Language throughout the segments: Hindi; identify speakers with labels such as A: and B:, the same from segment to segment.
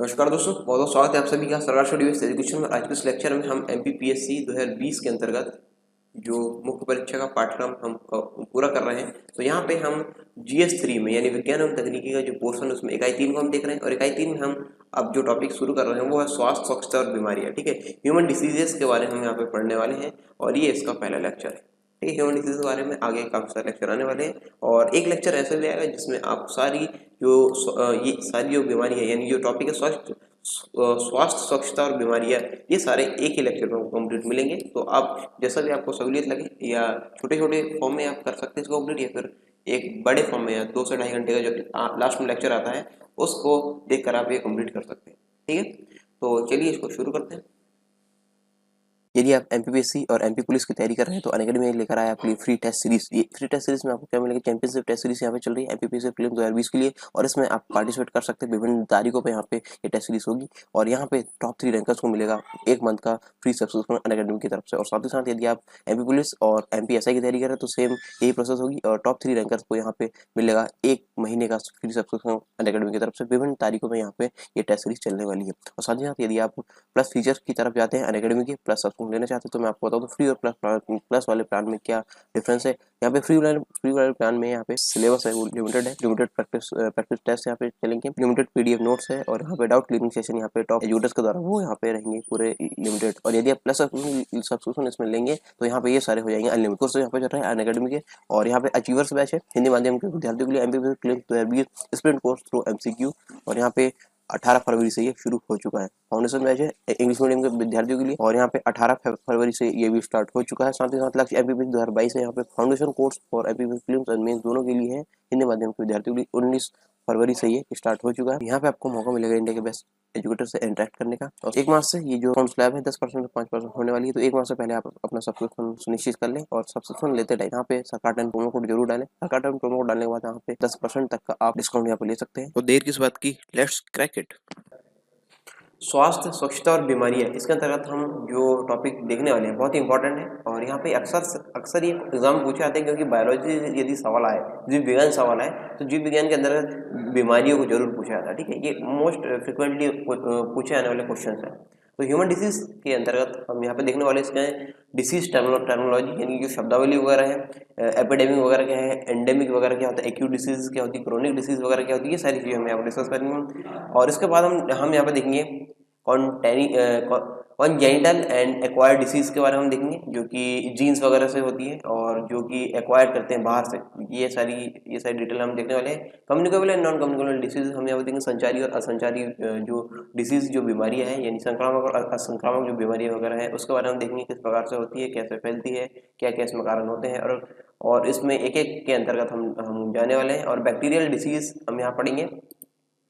A: नमस्कार दोस्तों, बहुत बहुत स्वागत है आप सभी का सरकार स्टडी बेस्ड एजुकेशन में। आज के इस लेक्चर में हम एमपीपीएससी 2020 के अंतर्गत जो मुख्य परीक्षा का पाठ्यक्रम हम पूरा कर रहे हैं। तो यहाँ पे हम GS3 में यानी विज्ञान एवं तकनीकी का जो पोर्शन है उसमें इकाई 3 को हम देख रहे हैं और इकाई 3 में हम अब जो टॉपिक शुरू कर रहे हैं वो है स्वास्थ्य, स्वच्छता और बीमारियाँ। ठीक है, ह्यूमन डिसीजेस के बारे में हम यहाँ पे पढ़ने वाले हैं और ये इसका पहला लेक्चर है। ठीक है, ह्यूमन डिसीज के बारे में आगे काफी सारे लेक्चर आने वाले हैं और एक लेक्चर ऐसे भी आएगा जिसमें आप ये सारी जो बीमारी है यानी जो टॉपिक है स्वास्थ्य, स्वच्छता और बीमारियां, ये सारे एक ही लेक्चर में कंप्लीट मिलेंगे। तो आप जैसा भी आपको सहूलियत लगे या छोटे छोटे फॉर्म में आप कर सकते हैं इसको कंप्लीट, या फिर एक बड़े फॉर्म में या 2 से 2.5 घंटे का जो लास्ट में लेक्चर आता है उसको देखकर आप ये कंप्लीट कर सकते हैं। ठीक है, तो चलिए इसको शुरू करते हैं। यदि आप एमपीपीएससी और एमपी पुलिस की तैयारी कर रहे हैं तो अनअकैडमी में लेकर आया आपकी फ्री टेस्ट सीरीज। ये फ्री टेस्ट सीरीज में आपको क्या मिलेगा, चैंपियनशिप टेस्ट सीरीज यहाँ पे चल रही है एमपीपीएससी प्रीलिम्स 2020 के लिए, और इसमें आप पार्टिसिपेट कर सकते हैं। विभिन्न तारीखों पे यहाँ पे ये टेस्ट सीरीज होगी और यहाँ पे टॉप 3 रैंकर्स को मिलेगा 1 मंथ का फ्री सब्सक्रिप्शन अनअकैडमी की तरफ से। और साथ ही साथ यदि आप एमपी पुलिस और एमपीएसआई की तैयारी कर रहे हैं तो सेम यही प्रोसेस होगी और टॉप 3 रैंकर्स को यहाँ पे मिलेगा 1 महीने का फ्री सब्सक्रिप्शन अनअकैडमी की तरफ से। विभिन्न तारीखों में यहाँ पे ये टेस्ट सीरीज चलने वाली है। और साथ ही साथ यदि आप प्लस फीचर की तरफ जाते हैं अनअकैडमी के, प्लस सब्सक्रिप्शन लेना चाहते हैं तो मैं आपको बताऊँ तो फ्री और प्लस वाले प्लान में क्या डिफरेंस है। यहाँ पे फ्री वाले प्लान में यहाँ पे सिलेबस है वो लिमिटेड है, लिमिटेड प्रैक्टिस टेस्ट यहाँ पे चलेंगे, लिमिटेड पीडीएफ नोट्स है और यहाँ पे डाउट क्लियरिंग सेशन यहाँ पे टॉप एजुकेटर्स के द्वारा वो यहाँ पे रहेंगे पूरे लिमिटेड। और यदि आप प्लस सब्सक्रिप्शन इसमें लेंगे तो यहाँ पे ये सारे हो जाएंगे अनलिमिटेड। कोर्स यहाँ पे चल रहा है अनअकैडमी के और यहाँ पे अचीवर्स बैच है हिंदी माध्यम के विद्यार्थियों के लिए, MPPSC prelims 2020 sprint course through MCQ, और यहाँ पे 18 फरवरी से ये शुरू हो चुका है। फाउंडेशन बैच है इंग्लिश मीडियम के विद्यार्थियों के लिए और यहाँ पे 18 फरवरी से ये भी स्टार्ट हो चुका है। साथ ही साथ लक्ष्य एमपीपीएससी 2022 है, यहाँ पे फाउंडेशन कोर्स और एमपीपीएससी प्रीलिम्स और मेंस दोनों के लिए है हिंदी माध्यम के विद्यार्थियों के लिए। 19 फरवरी से ये स्टार्ट हो चुका है। यहाँ पे आपको मौका मिलेगा इंडिया के बेस्ट एजुकेटर से इंटरेक्ट करने का। और 1 मार्च से ये जो फॉर्म स्लैब है 10% से 5% होने वाली है, तो 1 मार्च से पहले आप अपना सब्सक्रिप्शन सुनिश्चित कर लें। और सब्सक्रिप्शन लेते टाइम यहाँ पे सरकार टाइम प्रोमो कोड जरूर डालें। सरकार टाइम प्रोमो कोड डालने के बाद यहाँ पे 10% तक का आप डिस्काउंट यहाँ पे ले सकते हैं। तो देर किस बात की, लेट्स क्रैक इट। स्वास्थ्य, स्वच्छता और बीमारियां, इसके अंतर्गत हम जो टॉपिक देखने वाले हैं बहुत ही इंपॉर्टेंट है और यहाँ पे अक्सर ये एग्जाम पूछे आते हैं, क्योंकि बायोलॉजी यदि सवाल आए, जीव विज्ञान सवाल आए तो जीव विज्ञान के अंतर्गत बीमारियों को जरूर पूछा जाता है। ठीक है, ये मोस्ट फ्रिक्वेंटली पूछे आने वाले क्वेश्चन है। तो ह्यूमन डिसीज के अंतर्गत हम यहाँ पे देखने वाले इसके हैं डिसीज टर्मिनोलॉजी, यानी जो शब्दावली वगैरह है, एपिडेमिक वगैरह क्या है, एंडेमिक वगैरह क्या होता है, एक्यूट डिसीज क्या होती है, क्रोनिक डिसीज वगैरह क्या होती है, ये सारी चीज़ें हम यहाँ पर डिस्कस करेंगे। और इसके बाद हम यहाँ पे देखेंगे कॉन्जेनिटल एंड एक्वायर्ड डिसीज के बारे में हम देखेंगे, जो कि जीन्स वगैरह से होती है और जो कि एक्वायर्ड करते हैं बाहर से। ये सारी डिटेल हम देखने वाले हैं। Communicable and non communicable disease हम यहाँ पे देखेंगे, संचारी और असंचारी जो डिसीज जो बीमारियां हैं, यानी संक्रामक और असंक्रामक जो बीमारियां वगैरह है उसके बारे में देखेंगे, किस प्रकार से होती है, कैसे फैलती है, क्या क्या इसमें कारण होते हैं, और इसमें एक एक के अंतर्गत हम जाने वाले हैं। और बैक्टीरियल डिसीज हम यहाँ पढ़ेंगे।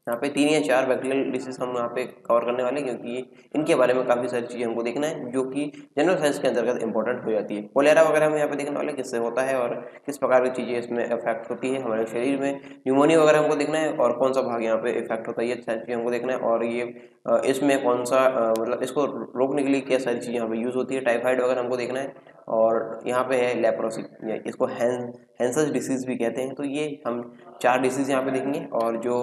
A: यहाँ पे 3 या 4 बैक्टीरियल डिसीज हम यहाँ पे कवर करने वाले हैं, क्योंकि इनके बारे में काफ़ी सारी चीज़ें हमको देखना है जो कि जनरल साइंस के अंतर्गत इंपॉर्टेंट हो जाती है। कोलेरा वगैरह हम यहाँ पे देखने वाले हैं, किससे होता है और किस प्रकार की चीज़ें इसमें इफेक्ट होती है हमारे शरीर में। न्यूमोनिया वगैरह हमको देखना है और कौन सा भाग यहाँ पे इफेक्ट होता है, ये सारी चीज़ें हमको देखना है। और ये इसमें कौन सा मतलब इसको रोकने के लिए क्या सारी चीज़ें यहाँ पे यूज़ होती है। टाइफाइड वगैरह हमको देखना है। और यहाँ पे है लेप्रोसी, इसको हैंसस डिसीज भी कहते हैं। तो ये हम 4 डिसीज यहाँ पे देखेंगे और जो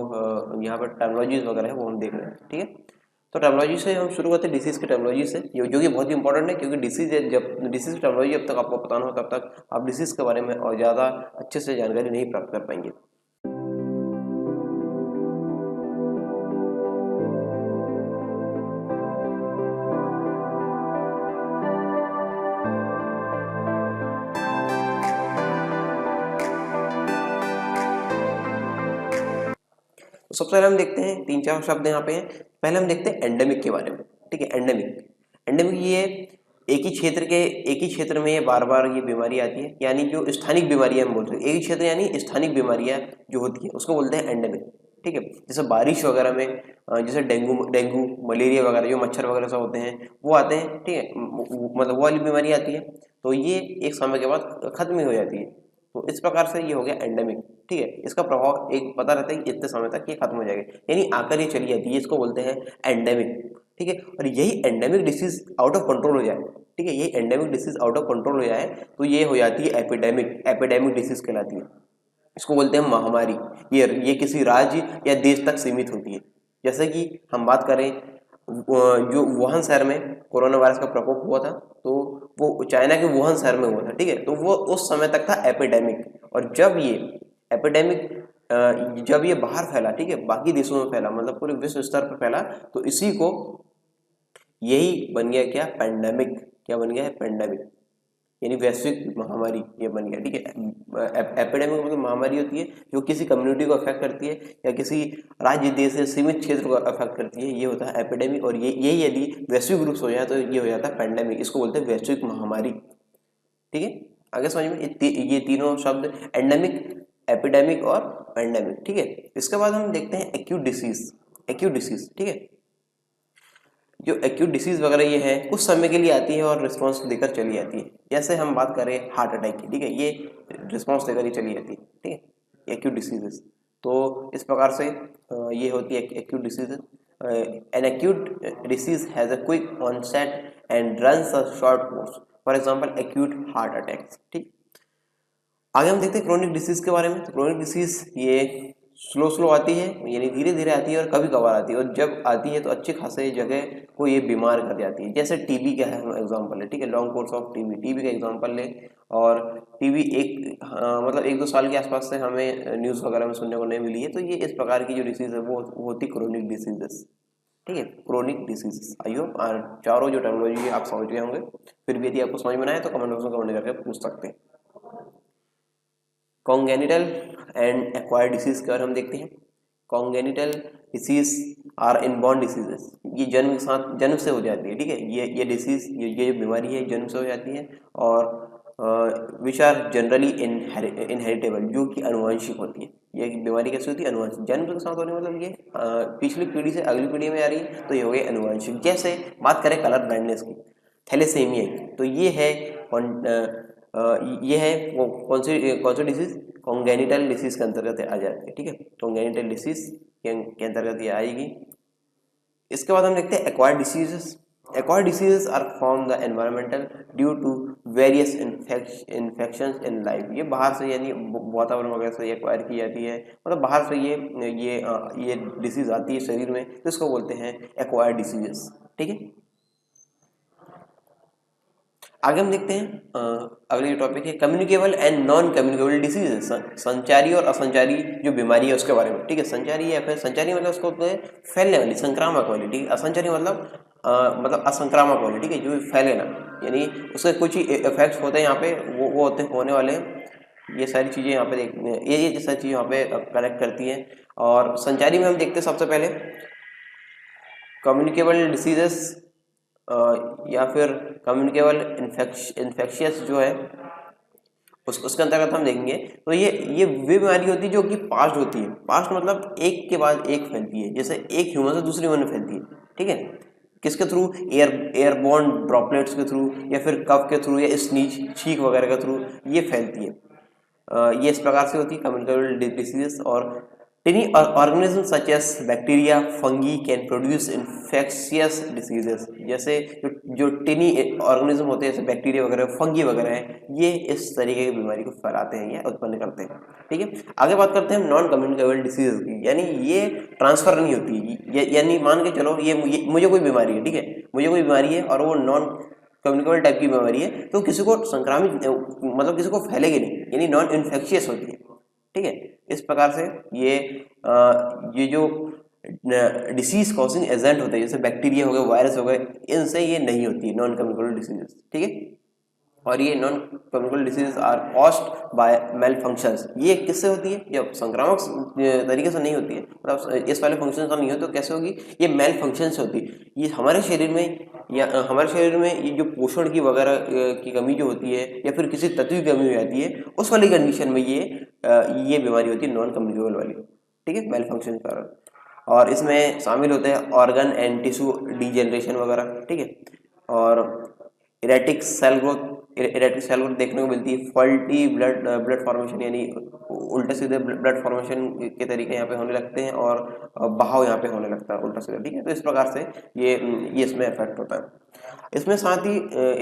A: यहाँ पर टर्मिनोलॉजीज वगैरह है वो हम देख रहे हैं। ठीक है, तो टर्मिनोलॉजी से हम शुरू करते हैं, डिसीज की टर्मिनोलॉजी से, जो कि बहुत ही इंपॉर्टेंट है, क्योंकि जब डिसीज की टर्मिनोलॉजी जब तक आपको पता ना हो तब तक आप डिसीज के बारे में और ज़्यादा अच्छे से जानकारी नहीं प्राप्त कर पाएंगे। सबसे पहले हम देखते हैं 3-4 शब्द यहाँ पे हैं। पहले हम देखते हैं एंडेमिक के बारे में। ठीक है, एंडेमिक ये एक ही क्षेत्र में ये बार बार ये बीमारी आती है, यानी जो स्थानिक बीमारियां हम बोलते हैं, एक ही क्षेत्र यानी स्थानिक बीमारियां जो होती है उसको बोलते हैं एंडेमिक। ठीक है, जैसे बारिश वगैरह में जैसे डेंगू मलेरिया वगैरह जो मच्छर वगैरह से होते हैं वो आते हैं। ठीक है, मतलब वो वाली बीमारी आती है, तो ये एक समय के बाद खत्म ही हो जाती है। तो इस प्रकार से ये हो गया एंडेमिक। ठीक है, इसका प्रभाव एक पता रहता है कि इतने समय तक ये खत्म हो जाएगा, यानी आकर ये चली जाती है, इसको बोलते हैं एंडेमिक। ठीक है, और यही endemic disease out of control हो जाए, ठीक है, यही endemic disease out of control हो जाए तो ये हो जाती है एपिडेमिक डिसीज कहलाती है। इसको बोलते हैं महामारी। ये किसी राज्य या देश तक सीमित होती है। जैसे कि हम बात करें जो वुहान शहर में कोरोना वायरस का प्रकोप हुआ था, तो वो चाइना के वुहान शहर में हुआ था, ठीक है। तो वो उस समय तक था एपिडेमिक, और जब ये एपिडेमिक जब ये बाहर फैला, ठीक है, बाकी देशों में फैला, मतलब पूरे विश्व स्तर पर फैला, तो इसी को यही बन गया क्या, पैंडेमिक। क्या बन गया है, पैंडेमिक, यानी वैश्विक महामारी ये बन गया, ठीक है। एपिडेमिक मतलब महामारी होती है जो किसी कम्युनिटी को अफेक्ट करती है या किसी राज्य देश या सीमित क्षेत्र को अफेक्ट करती है, ये होता है एपिडेमिक। और ये यदि वैश्विक रूप से हो जाए तो ये हो जाता है पैंडेमिक, इसको बोलते हैं वैश्विक महामारी, ठीक है। आगे समझ में ये तीनों शब्द, एंडेमिक, एपिडेमिक और पैंडेमिक, ठीक है। इसके बाद हम देखते हैं एक्यूट डिसीज। एक्यूट डिसीज, ठीक है, जो एक्यूट डिसीज वगैरह ये है कुछ समय के लिए आती है और रिस्पॉन्स देकर चली जाती है। जैसे हम बात करें हार्ट अटैक की, ठीक है, ये रिस्पॉन्स देकर ही चली जाती है, ठीक है, एक्यूट डिसीजेस। तो इस प्रकार से ये होती है acute diseases. An acute disease has a quick onset and runs a short course, for example acute heart attacks, ठीक। आगे हम देखते हैं क्रोनिक डिसीज के बारे में। तो क्रोनिक डिसीज ये स्लो आती है, यानी धीरे धीरे आती है और कभी कभार आती है, और जब आती है तो अच्छे खासे जगह को ये बीमार कर जाती है। जैसे टीबी का है एग्जांपल है, ठीक है, long course of TB, TB का एग्जांपल ले। और टीबी मतलब 1-2 साल के आसपास से हमें न्यूज़ वगैरह में सुनने को नहीं मिली है। तो ये इस प्रकार की जो डिसीज है वो होती क्रोनिक डिसीजेस, ठीक है, क्रोनिक डिसीजेस। आई होप चारों जो टर्मिनोलॉजी आप समझ गए होंगे। फिर भी यदि आपको समझ में ना आए तो कमेंट बॉक्स में कमेंट करके पूछ सकते हैं। कॉन्गेनिटल एंड एक्वायर्ड डिसीज के बारे हम देखते हैं। कॉन्गेनिटल डिसीज आर इनबॉर्न डिसीजेस, ये जन्म के साथ, जन्म से हो जाती है, ठीक है। ये डिसीज, ये जो बीमारी है जन्म से हो जाती है, और विच आर जनरली इनहेरिटेबल, जो कि अनुवांशिक होती है। ये बीमारी कैसी होती है, अनुवांशिक, जन्म के साथ होने मतलब ये पिछली पीढ़ी से अगली पीढ़ी में आ रही है, तो ये हो गई अनुवांशिक। जैसे बात करें कलर ब्लाइंडनेस की, थैलेसेमिया की, तो ये है कौन सी डिसीज, कॉन्गेनिटल डिसीज के अंतर्गत आ जाती है, ठीक है, कॉन्गेनिटल डिसीज के अंतर्गत ये आएगी। इसके बाद हम देखते हैं acquired diseases. Acquired diseases are from the environmental due to various infections in life, ये बाहर से यानी वातावरण वगैरह से एक्वायर की जाती है, मतलब बाहर से ये डिसीज आती है शरीर में, तो इसको बोलते हैं एक्वायर्ड डिसीजेस, ठीक है। आगे हम देखते हैं अगले टॉपिक है communicable and non communicable diseases, संचारी और असंचारी जो बीमारी है उसके बारे में, ठीक है। संचारी या फिर संचारी मतलब उसको बोलते हैं फैलने वाली, संक्रामक वाली, ठीक है। असंचारी मतलब असंक्रामक वाली, ठीक है, जो फैले ना, यानी उसके कुछ ही इफेक्ट्स होते हैं यहाँ पे, वो होते होने वाले हैं। ये सारी चीज़ें यहाँ पे ये सारी चीज़ें यहाँ पे कनेक्ट करती हैं। और संचारी में हम देखते हैं सबसे पहले कम्युनिकेबल डिसीजेस या फिर कम्युनिकेबल इन्फेक्शियस जो है उसके अंतर्गत हम देखेंगे। तो ये बीमारी होती है जो कि पास्ट होती है। पास्ट मतलब एक के बाद एक फैलती है, जैसे एक ह्यूमन से दूसरी ह्यूमन में फैलती है, ठीक है। किसके थ्रू, एयरबोर्न ड्रॉपलेट्स के थ्रू, या फिर कफ के थ्रू, या स्नीज, छींक वगैरह के थ्रू ये फैलती है। ये इस प्रकार से होती है कम्युनिकेबल डिसीजेस। और टिनी organism such as bacteria, fungi can produce infectious diseases, जैसे जो टिनी ऑर्गेनिज्म होते हैं जैसे बैक्टीरिया वगैरह, फंगी वगैरह है, ये इस तरीके की बीमारी को फैलाते हैं या उत्पन्न करते हैं, ठीक है। आगे बात करते हैं हम नॉन कम्युनिकेबल डिसीजेस की, यानी ये ट्रांसफर नहीं होती, यानी मान के चलो ये मुझे कोई बीमारी है, ठीक है, मुझे कोई बीमारी है और वो नॉन कम्युनिकेबल टाइप की बीमारी है, तो किसी को संक्रामित मतलब किसी को फैलेगी नहीं, यानी नॉन इन्फेक्शियस होती है, ठीक है। इस प्रकार से ये जो डिसीज कॉजिंग एजेंट होते हैं जैसे बैक्टीरिया हो गए, वायरस हो गए, इनसे ये नहीं होती है नॉन कम्युनिकेबल डिसीजेस, ठीक है। और ये non communicable diseases are caused by malfunctions, ये किससे होती है, जब संक्रामक तरीके से नहीं होती है, मतलब इस वाले फंक्शन का नहीं होती, तो कैसे होगी, ये मेल फंक्शन से होती है। ये हमारे शरीर में ये जो पोषण की वगैरह की कमी जो होती है, या फिर किसी तत्व की कमी हो जाती है, उस वाली कंडीशन में ये बीमारी होती है नॉन कम्युनिकेबल वाली, ठीक है, मेल फंक्शन के कारण। और इसमें शामिल होते हैं ऑर्गन एंड टिश्यू डीजेनरेशन वगैरह, ठीक है। और इरेटिक सेल ग्रोथ देखने को मिलती है, फॉल्टी ब्लड फॉर्मेशन, यानी उल्टे सीधे ब्लड फॉर्मेशन के तरीके यहाँ पे होने लगते हैं, और बहाव यहाँ पे होने लगता है उल्टा सीधा, ठीक है। तो इस प्रकार से ये इसमें इफेक्ट होता है। इसमें साथ ही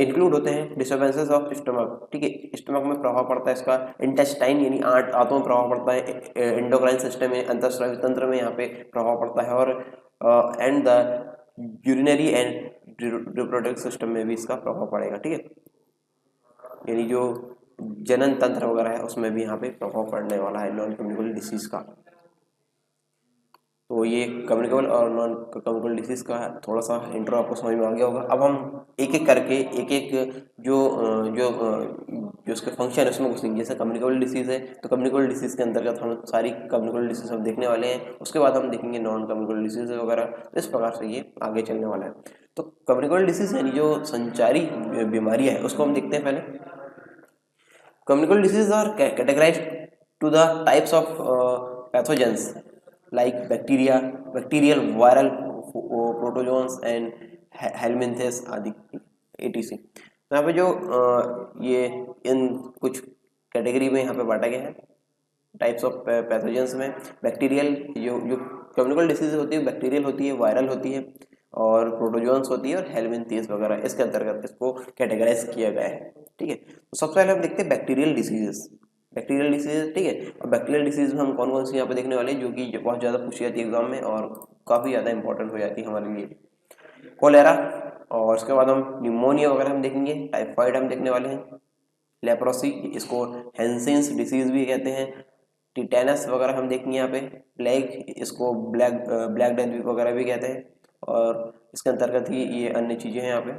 A: इंक्लूड होते हैं डिस्टर्बेंसेस ऑफ स्टमक, ठीक है, स्टमक में प्रभाव पड़ता है इसका, इंटेस्टाइन यानी आंतों में प्रभाव पड़ता है, एंडोक्राइन सिस्टम में, अंतःस्रावी तंत्र में यहाँ पे प्रभाव पड़ता है, और and the urinary and reproductive system में भी इसका प्रभाव पड़ेगा, ठीक है, यानी जो जनन तंत्र वगैरह है उसमें भी यहाँ पे प्रभाव पड़ने वाला है नॉन कम्युनिकेबल डिसीज का। तो ये कम्युनिकेबल और नॉन कम्युनिकेबल डिसीज का थोड़ा सा इंट्रो आपको समझ में आ गया होगा। अब हम एक एक करके एक एक जो जो जो उसके फंक्शन है उसमें घुसेंगे। जैसे कम्युनिकेबल डिसीज है तो कम्युनिकेबल डिसीज के अंतर्गत हम सारी कम्युनिकेबल डिसीज हम देखने वाले हैं, उसके बाद हम देखेंगे नॉन कम्युनिकेबल डिसीज वगैरह। तो इस प्रकार से ये आगे चलने वाला है। तो कम्युनिकेबल डिसीज यानी जो संचारी बीमारियाँ हैं उसको हम देखते हैं पहले। Communicable diseases are categorized to the types of pathogens like bacteria, bacterial, viral, protozoans and helminthes आदि etc. तो यहाँ पे जो ये इन कुछ कैटेगरी में यहाँ पे बांटा गया है टाइप्स ऑफ पैथोजेंस में। बैक्टीरियल जो कम्युनिकेबल डिसीज होती है बैक्टीरियल होती है, वायरल होती है और प्रोटोजोन्स होती है और हेलमिंथेस वगैरह इसके अंतर्गत इसको कैटेगराइज किया गया है, ठीक है। तो सबसे पहले हम देखते हैं बैक्टीरियल डिसीजेस। बैक्टीरियल डिसीज, ठीक है, और बैक्टीरियल डिसीज में हम कौन कौन सी यहाँ पे देखने वाले हैं जो कि बहुत ज़्यादा पूछी जाती है एग्जाम में और काफ़ी ज़्यादा इंपॉर्टेंट हो जाती है हमारे लिए। कोलेरा, और उसके बाद हम न्यूमोनिया वगैरह हम देखेंगे, टाइफाइड हम देखने वाले हैं, लेप्रोसी इसको हैंसेन्स डिसीज भी कहते हैं, टिटेनस वगैरह हम देखेंगे यहाँ पे, प्लेग इसको ब्लैक डेथ वगैरह भी कहते हैं और इसके अंतर्गत ही ये अन्य चीज़ें हैं यहाँ पे,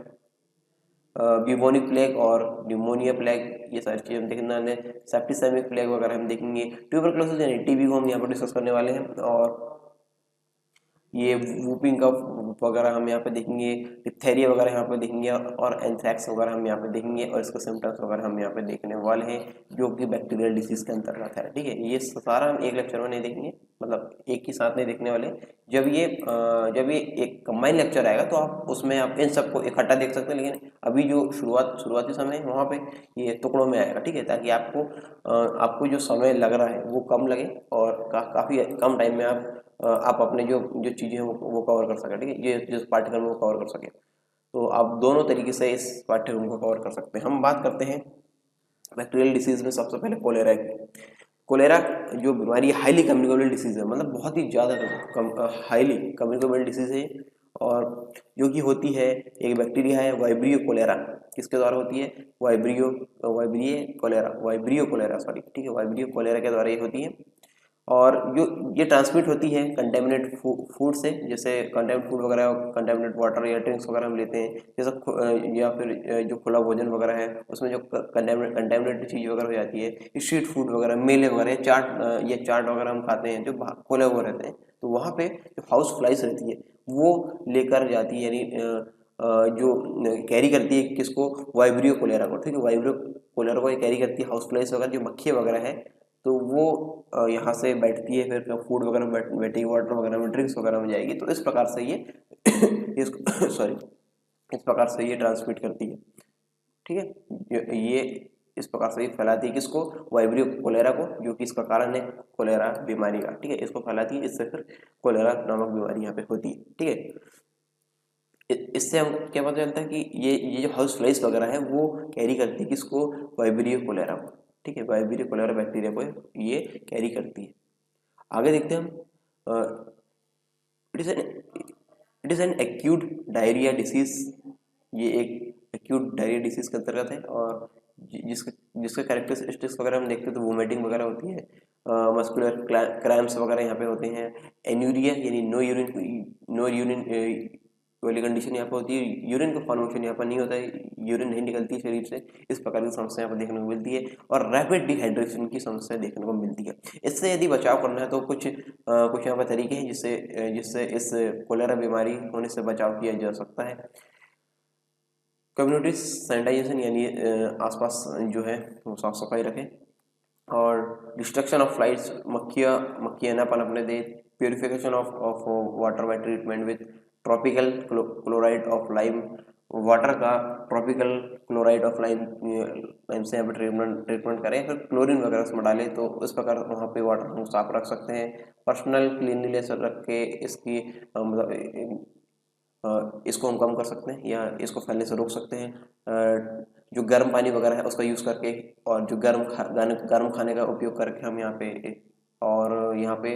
A: ब्यूबोनिक प्लेग और न्यूमोनिया प्लेग ये सारी चीज़ें हम देखने वाले हैं, सेप्टिसेमिक प्लेग वगैरह हम देखेंगे, ट्यूबरक्लोसिस यानी टीबी को हम यहाँ पर डिस्कस करने वाले हैं और ये वूपिंग कफ वगैरह हम यहाँ पे देखेंगे, डिप्थेरिया वगैरह यहाँ पे देखेंगे और एंथ्रैक्स वगैरह हम यहाँ पे देखेंगे और इसके सिम्टम्स वगैरह हम यहाँ पे देखने वाले हैं जो कि बैक्टीरियल डिसीज के अंतर्गत है, ठीक है। ये सारा हम एक लेक्चर में नहीं देखेंगे, मतलब एक ही साथ नहीं देखने वाले। जब ये एक कंबाइंड लेक्चर आएगा तो आप उसमें आप इन सबको इकट्ठा देख सकते हैं, लेकिन अभी जो शुरुआती समय है वहाँ पे ये टुकड़ों में आएगा, ठीक है, ताकि आपको जो समय लग रहा है वो कम लगे और काफ़ी कम टाइम में आप अपने जो जो चीज़ें हैं वो कवर कर सकें, ठीक है, ये जिस पाठ्यक्रम को कवर कर सकें। तो आप दोनों तरीके से इस पाठ्यक्रम को कवर कर सकते हैं। हम बात करते हैं बैक्टीरियल डिसीज में सबसे पहले कोलेरा की। कोलेरा जो बीमारी हाईली कम्युनिकेबल डिसीज है, मतलब बहुत ही ज़्यादा हाईली कम्युनिकेबल डिसीज है और जो कि होती है एक बैक्टीरिया है वाइब्रियो कोलेरा। किसके द्वारा होती है? वाइब्रियो कोलेरा सॉरी, ठीक है, वाइब्रियो कोलेरा के द्वारा ये होती है और जो ये ट्रांसमिट होती है कंटेमिनेट फूड से, जैसे कंटेमिनेट फूड वगैरह, कंटेमिनेट वाटर या ड्रिंक्स वगैरह हम लेते हैं, जैसे या फिर जो खुला भोजन वगैरह है उसमें जो कंटेमिनेट चीज़ वगैरह हो जाती है, स्ट्रीट फूड वगैरह, मेले वगैरह, चाट वगैरह हम खाते हैं जो खोले हुए रहते हैं, तो वहाँ पे जो हाउस फ्लाइज रहती है वो लेकर जाती है, यानी जो कैरी करती है किसको? वाइब्रियो कोलेरा को, ठीक है, वाइब्रियो कोलेरा को कैरी करती है हाउस फ्लाइज वगैरह, जो मक्खी वगैरह है, तो वो यहाँ से बैठती है, फिर फूड वगैरह में बैठेगी, वाटर वगैरह में, ड्रिंक्स वगैरह में जाएगी, तो इस प्रकार से ये इसको सॉरी इस प्रकार से ये ट्रांसमिट करती है, ठीक है, ये इस प्रकार से ये फैलाती है किसको? वाइब्रियो कोलेरा को, जो कि इसका कारण है कोलेरा बीमारी का, ठीक है, इसको फैलाती है, इससे फिर कोलेरा नामक बीमारी यहाँ पे होती है, ठीक है। इससे हम क्या पता चलता है कि ये जो हाउस फ्लाइज वगैरह है वो कैरी करती है किसको? वाइब्रियो कोलेरा को, ठीक है, वाइब्रियो कोलेरा बैक्टीरिया को ये कैरी करती है। आगे देखते हैं हम, it is an acute diarrhoea disease. ये एक एक्यूट डायरिया डिसीज के अंतर्गत है और जिसके जिसके कैरेक्टरिस्टिक्स वगैरह हम देखते हैं तो वोमिटिंग वगैरह होती है, मस्कुलर क्रैम्प्स वगैरह यहाँ पे होते हैं, एन्यूरिया यानी नो यूरिन वाली कंडीशन यहाँ पे होती है, यूरिन का फॉर्मेशन यहाँ पर नहीं होता है, यूरिन नहीं निकलती शरीर से, इस प्रकार की समस्या यहाँ पर देखने को मिलती है और रैपिड डिहाइड्रेशन की समस्या देखने को मिलती है। इससे यदि बचाव करना है तो कुछ यहाँ पर तरीके हैं जिससे इस कोलेरा बीमारी होने से बचाव किया जा सकता है। कम्युनिटी सैनिटाइजेशन यानी आसपास जो है वो साफ सफाई रखें और डिस्ट्रक्शन ऑफ फ्लाइट्स, मक्खियाँ न पनपने दें, purification of water bye treatment with tropical chloride of lime, water का ट्रॉपिकल क्लोराइड ऑफ लाइम से यहाँ पर ट्रीटमेंट करें, फिर क्लोरीन वगैरह उसमें डालें तो इस प्रकार वहाँ पे वाटर हम साफ रख सकते हैं। पर्सनल क्लीनलीनेस रख के इसकी मतलब इसको हम कम कर सकते हैं या इसको फैलने से रोक सकते हैं। जो गर्म पानी वगैरह है उसका यूज़ करके और जो गर्म खाने का उपयोग करके हम यहाँ पे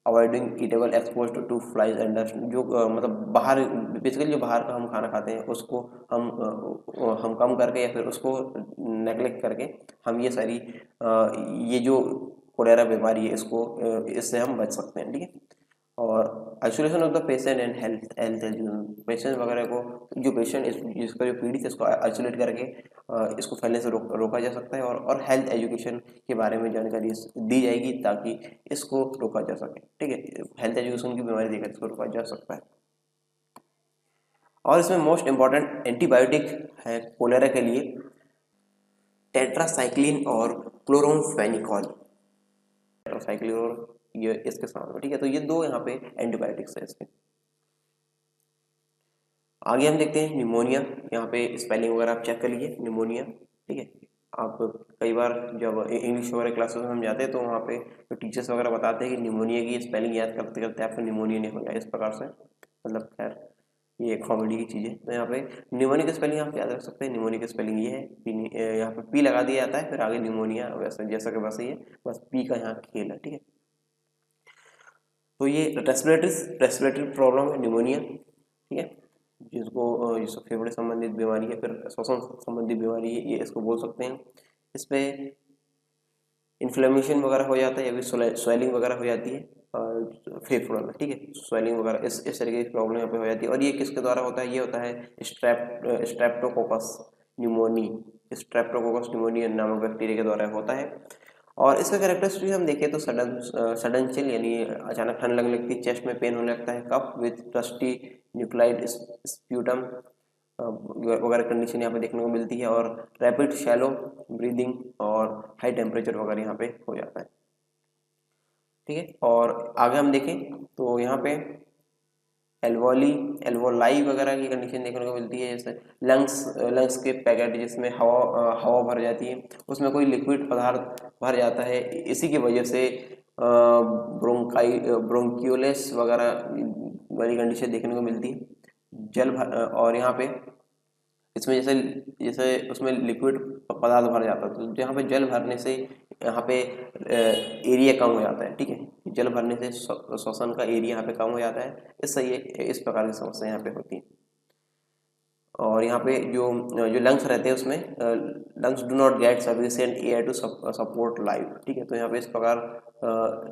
A: avoiding eatable expose to flies and dust, जो मतलब बाहर बेसिकली जो बाहर का हम खाना खाते हैं उसको हम कम करके या फिर उसको नेग्लेक्ट करके हम ये सारी ये जो कोलेरा बीमारी है इससे हम बच सकते हैं, ठीक है। और isolation of the patient and health health patient वगैरह को, जो पेशेंट जिसका जो पीड़ित है इसको आइसोलेट करके इसको फैलने से रोका जा सकता है, और हेल्थ एजुकेशन के बारे में जानकारी दी जाएगी ताकि इसको रोका जा सके, ठीक है। हेल्थ एजुकेशन की बीमारी देकर इसको रोका जा सकता है। और इसमें मोस्ट इंपॉर्टेंट एंटीबायोटिक है कोलेरा के लिए टेट्रासाइक्लिन और क्लोरोमफेनिकॉल, टेट्रासाइक्लिन और ये इसके साथ में, ठीक है। तो ये दो यहाँ पे एंटीबायोटिक्स है इसके। आगे हम देखते हैं निमोनिया। यहाँ पे स्पेलिंग वगैरह आप चेक कर लीजिए, निमोनिया, ठीक है। आप कई बार जब इंग्लिश वगैरह क्लासेस में हम जाते हैं तो वहाँ पे तो टीचर्स वगैरह बताते हैं कि निमोनिया की स्पेलिंग याद करते करते आपको निमोनिया नहीं हो जाए, इस प्रकार से, मतलब खैर ये कॉमेडी की चीज़ है। तो यहाँ पे निमोनिया की स्पेलिंग आप याद रख सकते हैं। निमोनिया की स्पेलिंग ये है, यहाँ पे पी लगा दिया जाता है, फिर आगे निमोनिया वैसे जैसा कि वैसे ही है, बस पी का यहाँ खेल है, ठीक है। तो ये रेस्पिरेटरी प्रॉब्लम है निमोनिया, ठीक है, जिसको फेफड़े संबंधित बीमारी है, फिर श्वसन संबंधित बीमारी है, ये इसको बोल सकते हैं। इस पे इन्फ्लेमेशन वगैरह हो जाता है या फिर स्वेलिंग वगैरह हो जाती है फेफड़ों में, ठीक है। स्वेलिंग वगैरह इस तरीके की प्रॉब्लम यहाँ पे हो जाती है। और ये किसके द्वारा होता है? ये होता है स्ट्रेप्टोकोकस न्यूमोनी, स्ट्रेप्टोकोकस न्यूमोनिया नामक बैक्टीरिया के द्वारा होता है। और इसका कैरेक्टरिस्टिक हम देखें तो सडन चिल, यानी अचानक ठंड लगने लगती है, चेस्ट में पेन होने लगता है, cough with trustee nuclide sputum वगैरह कंडीशन यहाँ पे देखने को मिलती है। और रैपिड शैलो ब्रीदिंग और हाई टेम्परेचर वगैरह यहाँ पे हो जाता है, ठीक है। और आगे हम देखें तो यहाँ पे एल्वोलाई वगैरह की कंडीशन देखने को मिलती है, जैसे लंग्स के पैकेट जिसमें हवा भर जाती है, उसमें कोई लिक्विड पदार्थ भर जाता है, इसी की वजह से ब्रोंकियोलेस वगैरह वाली कंडीशन देखने को मिलती है। और यहाँ पे इसमें जैसे जैसे उसमें लिक्विड पदार्थ भर जाता है, तो यहाँ पे जल भरने से यहाँ पे एरिया कम हो जाता है, ठीक है। जल भरने से श्वसन का एरिया यहाँ पे कम हो जाता है, इससे ये इस प्रकार की समस्या यहाँ पे होती है। और यहाँ पे जो जो लंग्स रहते हैं उसमें lungs do not get sufficient air to support life, ठीक है। तो यहाँ पे इस प्रकार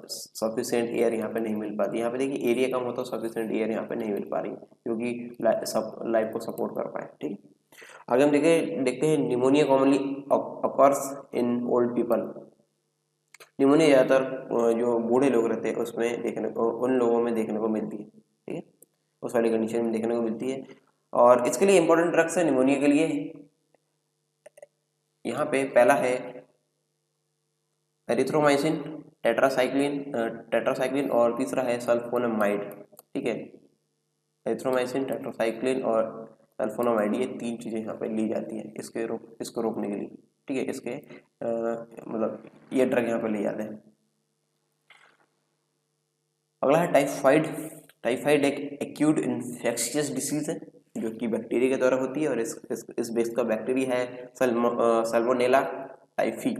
A: सफिशिएंट एयर यहाँ पे नहीं मिल पाती। यहाँ पे देखिए एरिया कम होता है, सफिशिएंट एयर यहाँ पे नहीं मिल पा रही क्योंकि सब लाइफ को सपोर्ट कर पाए, ठीक है। आगे हम देखते हैं pneumonia commonly occurs in old people. Pneumonia ज़्यादातर जो बूढ़े लोग रहते हैं उसमें उन लोगों में देखने को मिलती है, ठीक है, उस वाली कंडीशन में देखने को मिलती है। और इसके लिए इंपॉर्टेंट ड्रग्स है निमोनिया के लिए, यहाँ पे पहला है एरिथ्रोमाइसिन, टेट्रासाइक्लिन और तीसरा है सल्फोनामाइड, ठीक है। एरिथ्रोमाइसिन, टेट्रासाइक्लिन और सल्फोनामाइड, ये तीन चीज़ें यहाँ पे ली जाती है इसको रोकने के लिए, ठीक है। इसके मतलब ये ड्रग यहाँ पे ले जाते हैं। अगला है टाइफाइड एक एक्यूट इन्फेक्शियस डिसीज है जो कि बैक्टीरिया के द्वारा होती है, और इस बेस का बैक्टीरिया है सल्मोनेला टाइफी।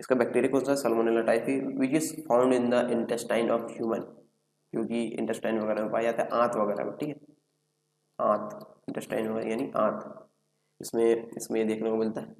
A: इसका बैक्टीरिया कौन सा है? Salmonella typhi, which is found in the intestine of human, क्योंकि इंटेस्टाइन वगैरह में पाया जाता है, आंत वगैरह में, ठीक है। आंत, इंटेस्टाइन वगैरह यानी आंत, इसमें देखने को मिलता है।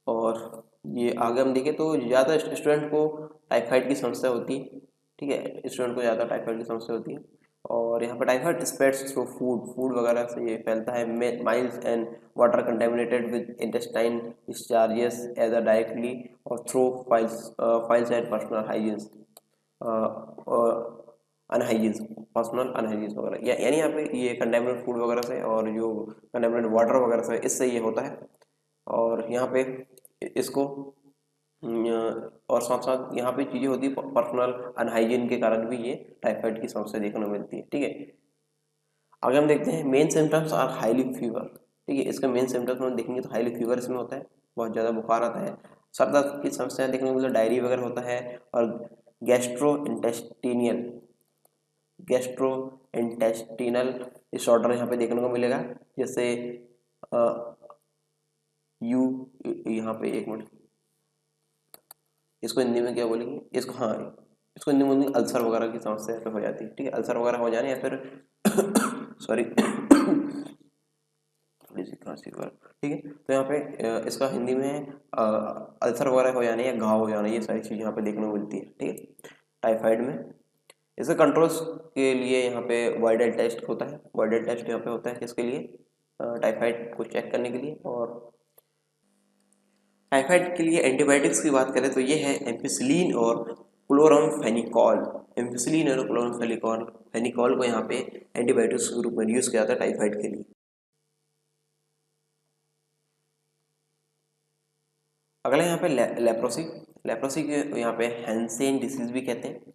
A: और ये आगे हम देखें तो ज़्यादा स्टूडेंट को टाइफाइड की समस्या होती है, ठीक है। स्टूडेंट को ज़्यादा टाइफाइड की समस्या होती है। और यहाँ पर टाइफाइड स्प्रेड्स थ्रू फूड वगैरह से ये फैलता है। Miles and water contaminated with intestine discharges as directly और through files and personal hygienes unhygienes, personal unhygienes वगैरह, यानी यहाँ पे ये कंटेमिनेटेड फूड वगैरह से और जो कंटेमिनेटेड वाटर वगैरह से, इससे ये होता है। और यहाँ पे इसको और साथ साथ यहाँ पे चीज़ें होती है पर्सनल अनहाइजीन के कारण भी ये टाइफाइड की समस्या देखने को मिलती है, ठीक है। आगे हम देखते हैं main symptoms are highly fever, ठीक है। इसका मेन सिम्टम्स हम देखेंगे तो हाईली फीवर इसमें होता है, बहुत ज़्यादा बुखार आता है, सर दर्द की समस्या देखने को मिलती है, डायरी वगैरह होता है, और गैस्ट्रो इंटेस्टिनल डिसऑर्डर यहाँ पे देखने को मिलेगा, जैसे यहाँ पे एक मिनट, इसको हिंदी में क्या बोलेंगे इसको, हाँ इसको हिंदी में अल्सर वगैरह की समस्या पे हो जाती है, ठीक है, अल्सर वगैरह हो जाने या फिर सॉरी थोड़ी सी खांसी वगैरह, ठीक है। तो यहाँ पे इसका हिंदी में अल्सर वगैरह हो जाने या घाव हो जाना, ये सारी चीज़ यहाँ पे देखने को मिलती है, ठीक है, टाइफाइड में। इसके कंट्रोल्स के लिए यहाँ पे वाइडल टेस्ट होता है, वाइडल टेस्ट यहाँ पे होता है किसके लिए, टाइफाइड को चेक करने के लिए। और टाइफाइड के लिए एंटीबायोटिक्स की बात करें तो ये है एम्पिसिलिन और क्लोरामफेनिकॉल। एम्पिसिलिन और क्लोरामफेनिकॉल फेनिकॉल को यहाँ पे एंटीबायोटिक्स के रूप में यूज़ किया जाता है टाइफाइड के लिए। अगला यहाँ पे लेप्रोसी, लेप्रोसी के यहाँ पे हैंसेन डिसीज भी कहते हैं।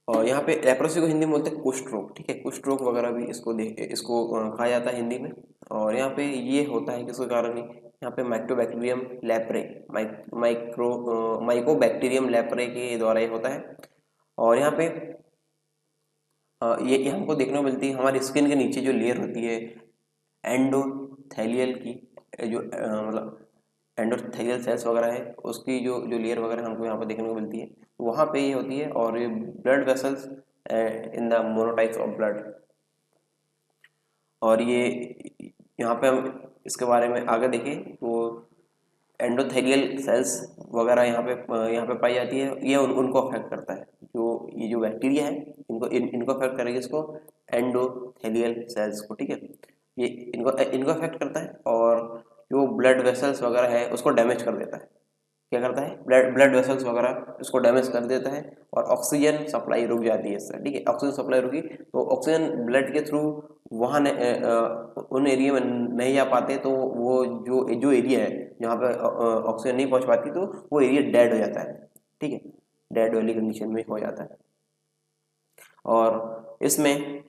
A: और यहाँ पे लेप्रोसी को हिंदी में बोलते हैं कुष्ठ रोग, ठीक है, कुष्ठ रोग वगैरह भी इसको कहा जाता है हिंदी में। और यहाँ पे ये होता है किसके कारण, यहाँ पे माइक्रोबैक्टीरियम लेप्रे माइकोबैक्टीरियम लेप्रे के द्वारा ये होता है। और यहाँ पे ये हमको देखने को मिलती है हमारी स्किन के नीचे जो लेयर होती है एंडोथेलियल की, जो मतलब एंडोथेलियल सेल्स वगैरह है, उसकी जो जो लेयर वगैरह हमको यहाँ पर देखने को मिलती है, वहाँ पे ये होती है। और ये blood vessels in the monotypes of blood. और ये यहाँ पे हम इसके बारे में आगे देखें तो एंडोथेलियल सेल्स वगैरह यहाँ पे पाई जाती है, ये उनको अफेक्ट करता है, ये जो बैक्टीरिया है इनको अफेक्ट करेगी, इसको एंडोथेलियल सेल्स को, ठीक है, ये इनको अफेक्ट करता है। और जो ब्लड वेसल्स वगैरह है उसको डैमेज कर देता है, क्या करता है, ब्लड वेसल्स वगैरह इसको डैमेज कर देता है। और ऑक्सीजन सप्लाई रुक जाती है इससे, ठीक है, ऑक्सीजन सप्लाई रुकी तो ऑक्सीजन ब्लड के थ्रू वहाँ उन एरिया में नहीं जा पाते, तो वो जो एरिया है जहाँ पे ऑक्सीजन नहीं पहुँच पाती, तो वो एरिया डेड हो जाता है, ठीक है, डेड वाली कंडीशन में हो जाता है। और इसमें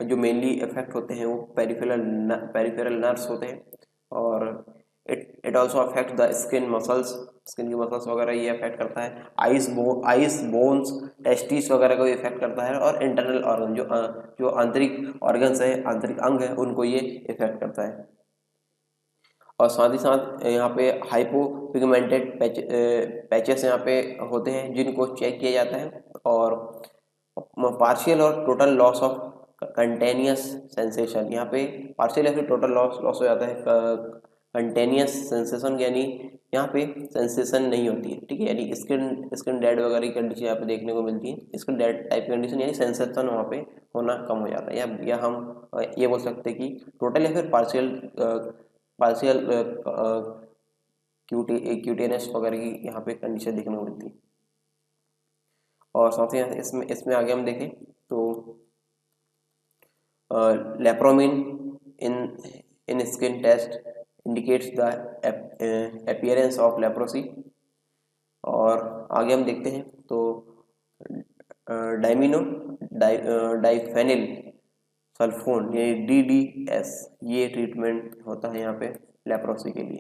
A: जो मेनली इफेक्ट होते हैं वो पेरिफेरल नर्व्स होते हैं। और it also affect the skin muscles, skin की मसल्स वगैरह ये अफेक्ट करता है। आइस बोन्स टेस्टिस वगैरह को इफेक्ट करता है। और इंटरनल ऑर्गन जो आंतरिक ऑर्गन्स है, आंतरिक अंग है, उनको ये इफेक्ट करता है। और साथ ही साथ यहाँ पे हाइपोपिगमेंटेड पैचेस यहाँ पे होते हैं जिनको चेक किया जाता है। और पार्शियल और टोटल लॉस ऑफ कंटेनियस सेंसेशन, यहाँ पे पार्शियल या फिर टोटल लॉस हो जाता है कंटेनियस सेंसेशन, यानी यहाँ पे सेंसेशन नहीं होती है, ठीक है, यानी स्किन डेड वगैरह की कंडीशन यहाँ पे देखने को मिलती है, स्किन डेड टाइप की कंडीशन, यानी सेंसेशन वहाँ पे होना कम हो जाता है। या हम ये बोल सकते हैं कि टोटल या फिर पार्शियल क्यूटेनस वगैरह की यहाँ पे कंडीशन देखने को मिलती है। और साथ ही इसमें आगे हम देखें तो lepromin in skin test indicates the appearance of leprosy. और आगे हम देखते हैं तो डाइफेनिल सल्फोन ये DDS, ये ट्रीटमेंट होता है यहाँ पे लेप्रोसी के लिए,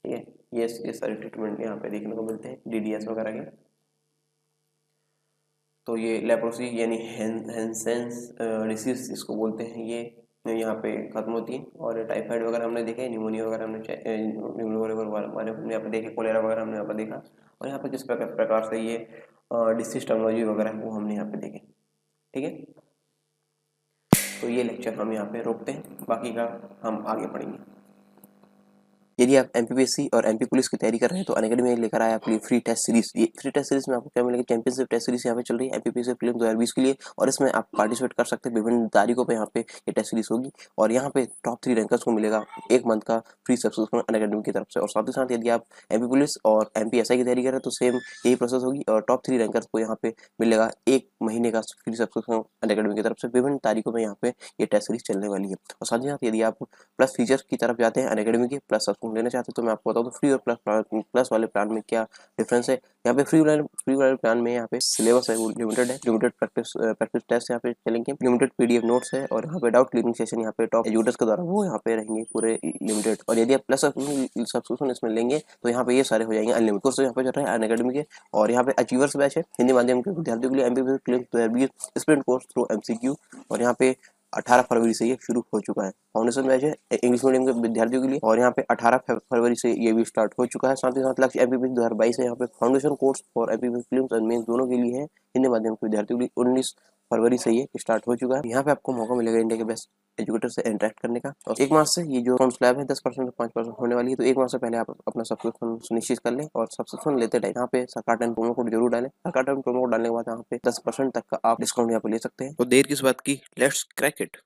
A: ठीक है, ये सारे ट्रीटमेंट यहाँ पे देखने को मिलते हैं DDS वगैरह के। तो ये लेप्रोसी यानी हैंसेन्स डिसीज इसको बोलते हैं, ये यहाँ पे खत्म होती है। और टाइफाइड वगैरह हमने देखे, निमोनिया वगैरह हमने यहाँ पे देखे, कोलेरा वगैरह हमने यहाँ पे देखा। और यहाँ पे किस प्रकार से ये डिसीज टर्मिनोलॉजी वगैरह वो हमने यहाँ पे देखे, ठीक है। तो ये लेक्चर हम यहाँ पे रोकते हैं, बाकी का हम आगे पढ़ेंगे। यदि आप MPPSC और MP पुलिस की तैयारी कर रहे हैं तो अनअकैडमी में लेकर आया आपके लिए फ्री टेस्ट सीरीज। ये फ्री टेस्ट सीरीज में आपको क्या मिलेगा, चैंपियनशिप टेस्ट सीरीज यहाँ पे चल रही है MPPSC प्रीलिम्स 2020 के लिए। और इसमें आप पार्टिसिपेट कर सकते हैं, विभिन्न तारीखों पे यहाँ पे ये टेस्ट सीरीज होगी। और यहाँ पे टॉप 3 रैंकर्स को मिलेगा 1 मंथ का फ्री सब्सक्रिप्शन अनअकैडमी की तरफ से। और साथ ही साथ यदि आप MP पुलिस और MPSI की तैयारी कर रहे हैं तो सेम यही प्रोसेस होगी, और टॉप 3 रैंकर्स को यहाँ पे मिलेगा 1 महीने का फ्री सब्सक्रिप्शन अनअकैडमी की तरफ से। विभिन्न तारीखों में यहाँ पे ये टेस्ट सीरीज चलने वाली है। और साथ ही साथ यदि आप प्लस फीचर्स की तरफ जाते हैं अनअकैडमी के, प्लस सब्सक्रिप्शन लेना चाहते हैं, तो मैं आपको बताऊँ तो फ्री और प्लस वाले प्लान में क्या डिफरेंस है। यहाँ पे फ्री वाले प्लान में यहाँ पे सिलेबस है वो लिमिटेड है, लिमिटेड प्रैक्टिस टेस्ट यहाँ पे चलेंगे, लिमिटेड PDF नोट्स है, और यहाँ पे डाउट क्लियरिंग सेशन यहाँ पे टॉप एजुकेटर्स के द्वारा वो यहाँ पे रहेंगे पूरे लिमिटेड। और यदि आप प्लस सब्सक्रिप्शन इसमें लेंगे तो यहाँ पे ये सारे हो जाएंगे अनलिमिटेड कोर्स यहाँ पे चल रहा है अनअकैडमी के। और यहाँ पे अचीवर्स बैच है हिंदी माध्यम के विद्यार्थियों के लिए, MPPSC 2020 sprint course through MCQ। और यहाँ पे 18 फरवरी से ये शुरू हो चुका है। फाउंडेशन बैच है इंग्लिश मीडियम के विद्यार्थियों के लिए और यहाँ पे 18 फरवरी से ये भी स्टार्ट हो चुका है। साथ ही साथ लक्ष्य एमपीपीएससी 2022 है, यहाँ पे फाउंडेशन कोर्स और एमपीपीएससी प्रीलिम्स और मेंस दोनों के लिए है। हिंदी माध्यम के विद्यार्थियों के लिए 19 फरवरी से ये स्टार्ट हो चुका है। यहाँ पे आपको मौका मिलेगा इंडिया के बेस्ट एजुकेटर से इंटरेक्ट करने का। और एक माह से ये जो फॉर्म स्लैब है 10% से 5% होने वाली है, तो एक माह से पहले आप अपना सब्सक्रिप्शन सुनिश्चित कर लें। और सब्सक्रिप्शन लेते टाइम यहाँ पे सरकार टाइम प्रोमो कोड जरूर डालें। सरकार टाइम प्रोमो कोड डालने के बाद यहाँ पे 10% तक का आप डिस्काउंट यहाँ पे ले सकते हैं। तो देर किस बात की, लेट्स क्रैक इट।